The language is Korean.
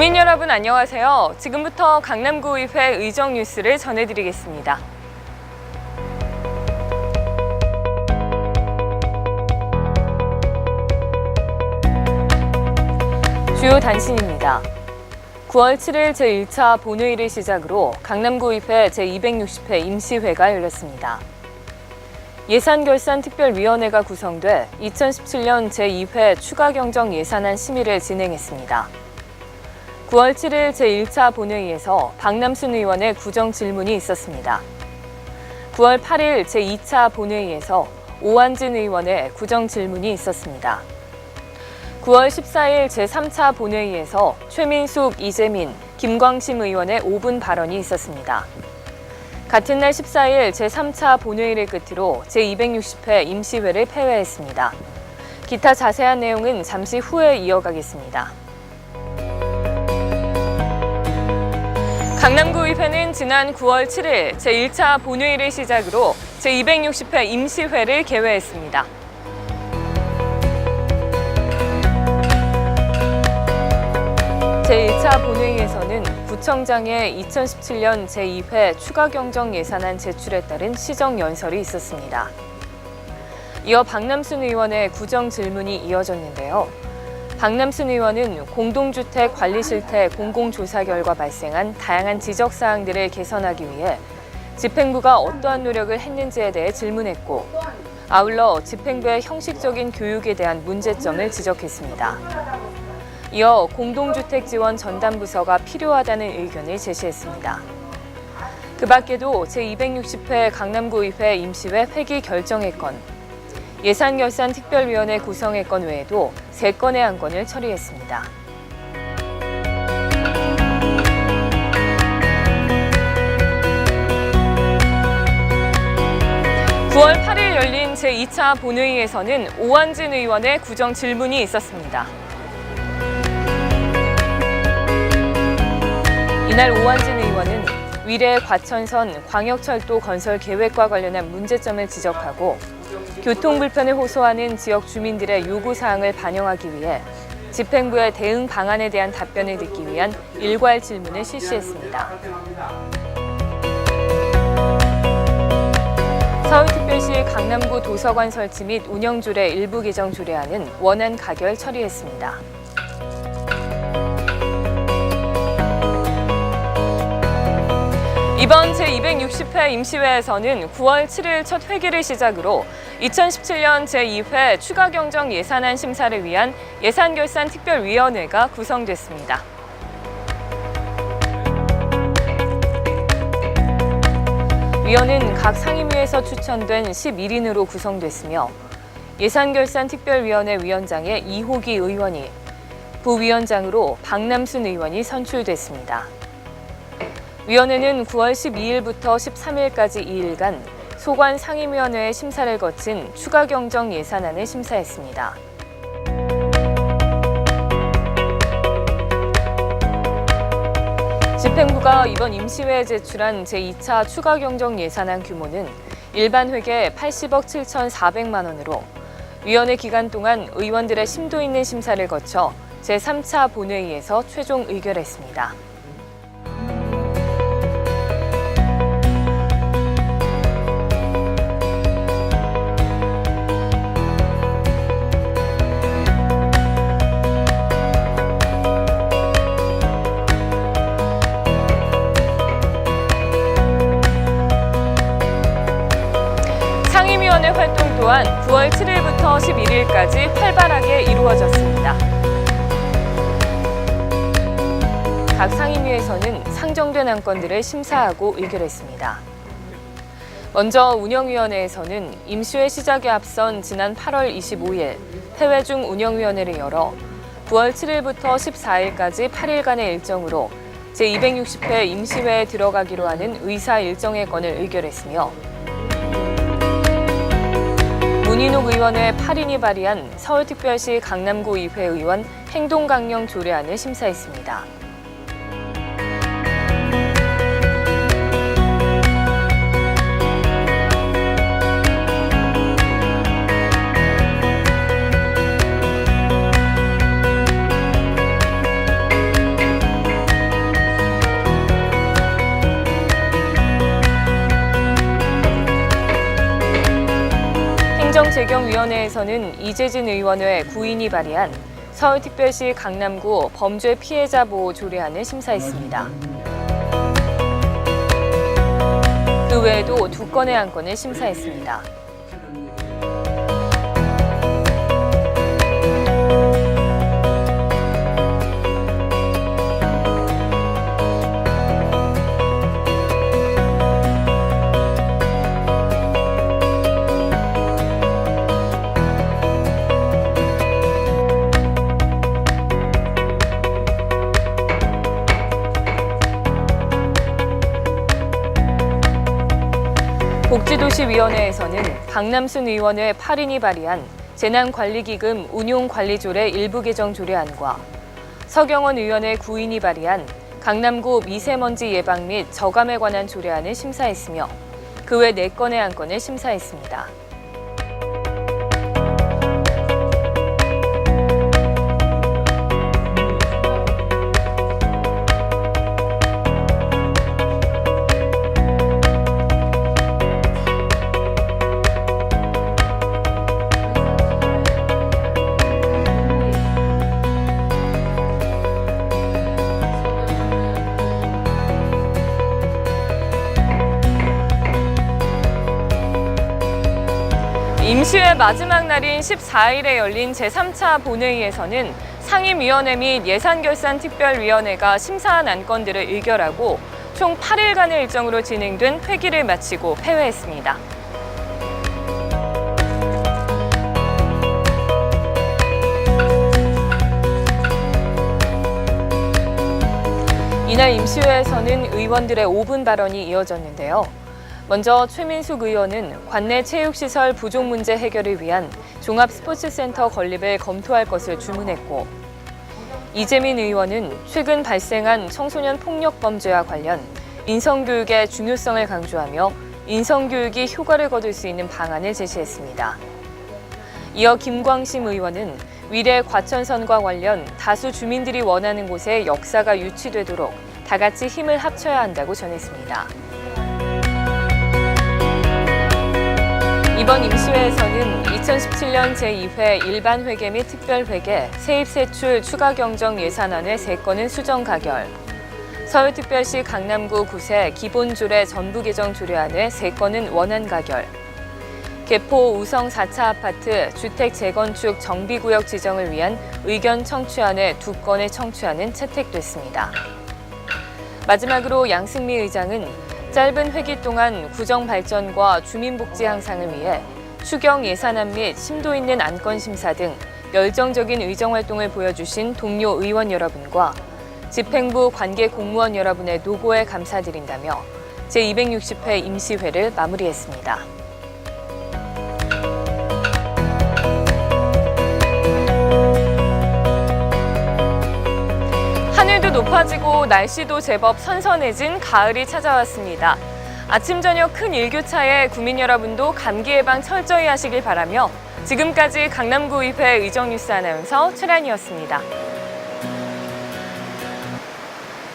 국민 여러분 안녕하세요. 지금부터 강남구의회 의정 뉴스를 전해드리겠습니다. 주요 단신입니다. 9월 7일 제1차 본회의를 시작으로 강남구의회 제260회 임시회가 열렸습니다. 예산결산특별위원회가 구성돼 2017년 제2회 추가경정 예산안 심의를 진행했습니다. 9월 7일 제1차 본회의에서 박남순 의원의 구정 질문이 있었습니다. 9월 8일 제2차 본회의에서 오한진 의원의 구정 질문이 있었습니다. 9월 14일 제3차 본회의에서 최민숙, 이재민, 김광심 의원의 5분 발언이 있었습니다. 같은 날 14일 제3차 본회의를 끝으로 제260회 임시회를 폐회했습니다. 기타 자세한 내용은 잠시 후에 이어가겠습니다. 강남구의회는 지난 9월 7일 제1차 본회의를 시작으로 제260회 임시회를 개회했습니다. 제1차 본회의에서는 구청장의 2017년 제2회 추가경정 예산안 제출에 따른 시정연설이 있었습니다. 이어 박남순 의원의 구정 질문이 이어졌는데요. 박남순 의원은 공동주택 관리 실태 공공조사 결과 발생한 다양한 지적사항들을 개선하기 위해 집행부가 어떠한 노력을 했는지에 대해 질문했고, 아울러 집행부의 형식적인 교육에 대한 문제점을 지적했습니다. 이어 공동주택 지원 전담부서가 필요하다는 의견을 제시했습니다. 그 밖에도 제260회 강남구의회 임시회 회기 결정의 건, 예산결산특별위원회 구성의 건 외에도 3건의 안건을 처리했습니다. (9월 8일) 열린 제2차 본회의에서는 오한진 의원의 구정 질문이 있었습니다. 이날 오한진 의원은 위례 과천선 광역철도 건설 계획과 관련한 문제점을 지적하고 교통 불편을 호소하는 지역 주민들의 요구사항을 반영하기 위해 집행부의 대응 방안에 대한 답변을 듣기 위한 일괄 질문을 실시했습니다. 서울특별시 강남구 도서관 설치 및 운영 조례 일부 개정 조례안은 원안 가결 처리했습니다. 이번 제260회 임시회에서는 9월 7일 첫 회기를 시작으로 2017년 제2회 추가경정 예산안 심사를 위한 예산결산특별위원회가 구성됐습니다. 위원은 각 상임위에서 추천된 11인으로 구성됐으며 예산결산특별위원회 위원장에 이호기 의원이, 부위원장으로 박남순 의원이 선출됐습니다. 위원회는 9월 12일부터 13일까지 2일간 소관 상임위원회의 심사를 거친 추가경정 예산안을 심사했습니다. 집행부가 이번 임시회에 제출한 제2차 추가경정 예산안 규모는 일반 회계 80억 7,400만 원으로 위원회 기간 동안 의원들의 심도 있는 심사를 거쳐 제3차 본회의에서 최종 의결했습니다. 상임위원회 활동 또한 9월 7일부터 11일까지 활발하게 이루어졌습니다. 각 상임위에서는 상정된 안건들을 심사하고 의결했습니다. 먼저 운영위원회에서는 임시회 시작에 앞선 지난 8월 25일 폐회 중 운영위원회를 열어 9월 7일부터 14일까지 8일간의 일정으로 제260회 임시회에 들어가기로 하는 의사 일정의 건을 의결했으며, 문인욱 의원의 8인이 발의한 서울특별시 강남구의회 의원 행동강령 조례안을 심사했습니다. 재경위원회에서는 이재진 의원의 구인이 발의한 서울특별시 강남구 범죄 피해자 보호 조례안을 심사했습니다. 그 외에도 2건의 안건을 심사했습니다. 복지도시위원회에서는 박남순 의원의 8인이 발의한 재난관리기금 운용관리조례 일부 개정 조례안과 서경원 의원의 9인이 발의한 강남구 미세먼지 예방 및 저감에 관한 조례안을 심사했으며 그 외 4건의 안건을 심사했습니다. 임시회 마지막 날인 14일에 열린 제3차 본회의에서는 상임위원회 및 예산결산특별위원회가 심사한 안건들을 의결하고 총 8일간의 일정으로 진행된 회기를 마치고 폐회했습니다. 이날 임시회에서는 의원들의 5분 발언이 이어졌는데요. 먼저 최민숙 의원은 관내 체육시설 부족 문제 해결을 위한 종합스포츠센터 건립을 검토할 것을 주문했고, 이재민 의원은 최근 발생한 청소년 폭력 범죄와 관련 인성교육의 중요성을 강조하며 인성교육이 효과를 거둘 수 있는 방안을 제시했습니다. 이어 김광심 의원은 위례 과천선과 관련 다수 주민들이 원하는 곳에 역사가 유치되도록 다 같이 힘을 합쳐야 한다고 전했습니다. 이번 임시회에서는 2017년 제2회 일반회계 및 특별회계, 세입세출 추가 경정 예산안의 3건은 수정 가결, 서울특별시 강남구 9세 기본조례 전부 개정 조례안의 3건은 원안 가결, 개포 우성 4차 아파트 주택 재건축 정비구역 지정을 위한 의견 청취안의 2건의 청취안은 채택됐습니다. 마지막으로 양승미 의장은 짧은 회기 동안 구정 발전과 주민복지 향상을 위해 추경 예산안 및 심도 있는 안건 심사 등 열정적인 의정활동을 보여주신 동료 의원 여러분과 집행부 관계 공무원 여러분의 노고에 감사드린다며 제260회 임시회를 마무리했습니다. 하늘도 높아지고 날씨도 제법 선선해진 가을이 찾아왔습니다. 아침 저녁 큰 일교차에 국민 여러분도 감기 예방 철저히 하시길 바라며 지금까지 강남구의회 의정뉴스 아나운서 최란이었습니다.